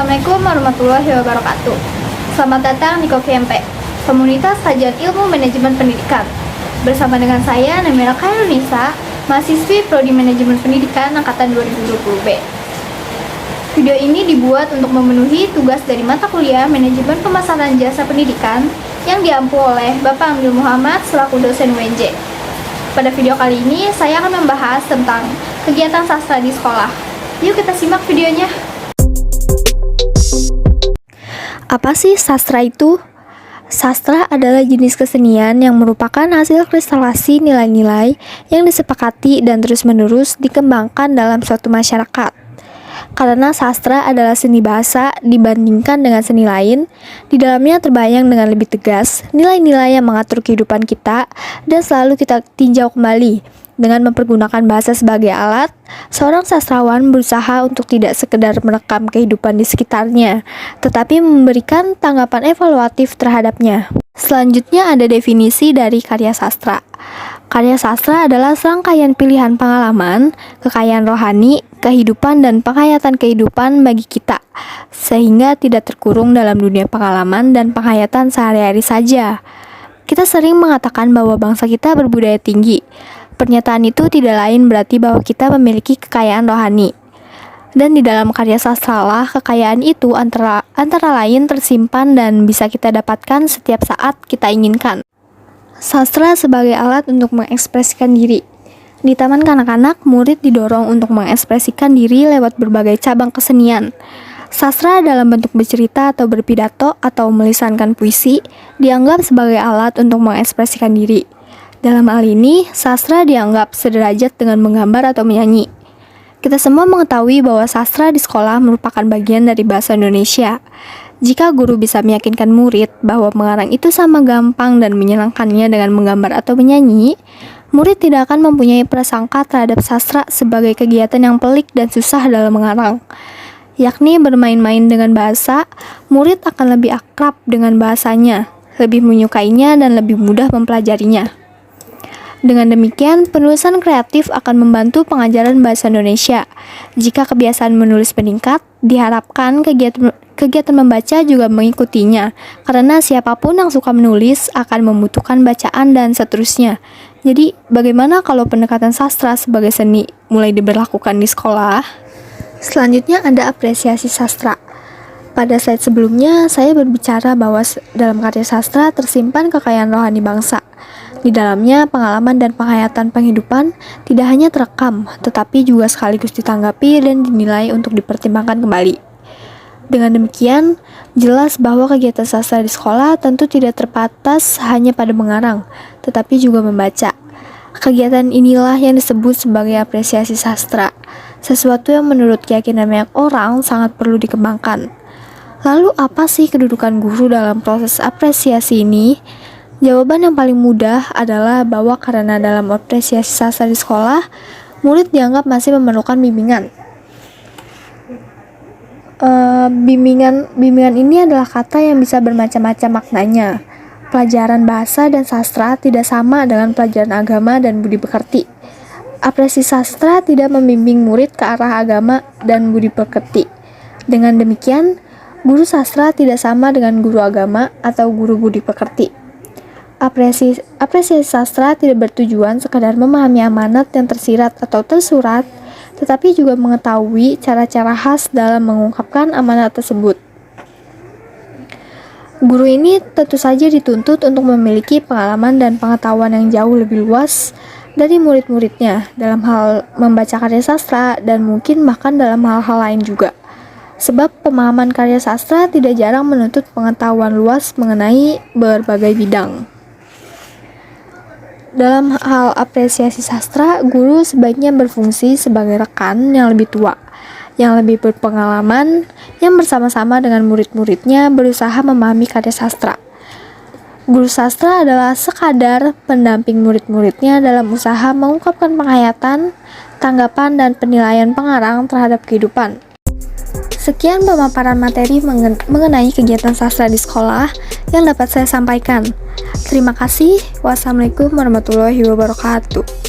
Assalamualaikum warahmatullahi wabarakatuh. Selamat datang di KOKMP, Komunitas Kajian Ilmu Manajemen Pendidikan. Bersama dengan saya, Namira Khairunisa, mahasiswi Prodi Manajemen Pendidikan Angkatan 2020B. Video ini dibuat untuk memenuhi tugas dari mata kuliah Manajemen Pemasaran Jasa Pendidikan yang diampu oleh Bapak Amil Muhammad selaku dosen UNJ. Pada video kali ini, saya akan membahas tentang kegiatan sastra di sekolah. Yuk kita simak videonya. Apa sih sastra itu? Sastra adalah jenis kesenian yang merupakan hasil kristalasi nilai-nilai yang disepakati dan terus-menerus dikembangkan dalam suatu masyarakat. Karena sastra adalah seni bahasa dibandingkan dengan seni lain, di dalamnya terbayang dengan lebih tegas nilai-nilai yang mengatur kehidupan kita dan selalu kita tinjau kembali. Dengan mempergunakan bahasa sebagai alat, seorang sastrawan berusaha untuk tidak sekedar merekam kehidupan di sekitarnya, tetapi memberikan tanggapan evaluatif terhadapnya. Selanjutnya ada definisi dari karya sastra. Karya sastra adalah serangkaian pilihan pengalaman, kekayaan rohani, kehidupan dan penghayatan kehidupan bagi kita, sehingga tidak terkurung dalam dunia pengalaman dan penghayatan sehari-hari saja. Kita sering mengatakan bahwa bangsa kita berbudaya tinggi. Pernyataan itu tidak lain berarti bahwa kita memiliki kekayaan rohani. Dan di dalam karya sastralah kekayaan itu antara lain tersimpan dan bisa kita dapatkan setiap saat kita inginkan. Sastra sebagai alat untuk mengekspresikan diri. Di taman kanak-kanak, murid didorong untuk mengekspresikan diri lewat berbagai cabang kesenian. Sastra dalam bentuk bercerita atau berpidato atau melisankan puisi dianggap sebagai alat untuk mengekspresikan diri. Dalam hal ini, sastra dianggap sederajat dengan menggambar atau menyanyi. Kita semua mengetahui bahwa sastra di sekolah merupakan bagian dari bahasa Indonesia. Jika guru bisa meyakinkan murid bahwa mengarang itu sama gampang dan menyenangkannya dengan menggambar atau menyanyi, murid tidak akan mempunyai prasangka terhadap sastra sebagai kegiatan yang pelik dan susah dalam mengarang. Yakni bermain-main dengan bahasa, murid akan lebih akrab dengan bahasanya, lebih menyukainya dan lebih mudah mempelajarinya. Dengan demikian, penulisan kreatif akan membantu pengajaran bahasa Indonesia. Jika kebiasaan menulis meningkat, diharapkan kegiatan membaca juga mengikutinya, karena siapapun yang suka menulis akan membutuhkan bacaan dan seterusnya. Jadi, bagaimana kalau pendekatan sastra sebagai seni mulai diberlakukan di sekolah? Selanjutnya ada apresiasi sastra. Pada slide sebelumnya, saya berbicara bahwa dalam karya sastra tersimpan kekayaan rohani bangsa. Di dalamnya, pengalaman dan penghayatan penghidupan tidak hanya terekam, tetapi juga sekaligus ditanggapi dan dinilai untuk dipertimbangkan kembali. Dengan demikian, jelas bahwa kegiatan sastra di sekolah tentu tidak terbatas hanya pada mengarang, tetapi juga membaca. Kegiatan inilah yang disebut sebagai apresiasi sastra, sesuatu yang menurut keyakinan banyak orang sangat perlu dikembangkan. Lalu apa sih kedudukan guru dalam proses apresiasi ini? Jawaban yang paling mudah adalah bahwa karena dalam apresiasi sastra di sekolah, murid dianggap masih memerlukan bimbingan. Bimbingan ini adalah kata yang bisa bermacam-macam maknanya. Pelajaran bahasa dan sastra tidak sama dengan pelajaran agama dan budi pekerti. Apresiasi sastra tidak membimbing murid ke arah agama dan budi pekerti. Dengan demikian, guru sastra tidak sama dengan guru agama atau guru budi pekerti. Apresiasi sastra tidak bertujuan sekadar memahami amanat yang tersirat atau tersurat, tetapi juga mengetahui cara-cara khas dalam mengungkapkan amanat tersebut. Guru ini tentu saja dituntut untuk memiliki pengalaman dan pengetahuan yang jauh lebih luas dari murid-muridnya dalam hal membaca karya sastra dan mungkin bahkan dalam hal-hal lain juga. Sebab pemahaman karya sastra tidak jarang menuntut pengetahuan luas mengenai berbagai bidang. Dalam hal apresiasi sastra, guru sebaiknya berfungsi sebagai rekan yang lebih tua, yang lebih berpengalaman, yang bersama-sama dengan murid-muridnya berusaha memahami karya sastra. Guru sastra adalah sekadar pendamping murid-muridnya dalam usaha mengungkapkan penghayatan, tanggapan, dan penilaian pengarang terhadap kehidupan. Sekian pemaparan materi mengenai kegiatan sastra di sekolah yang dapat saya sampaikan. Terima kasih. Wassalamualaikum warahmatullahi wabarakatuh.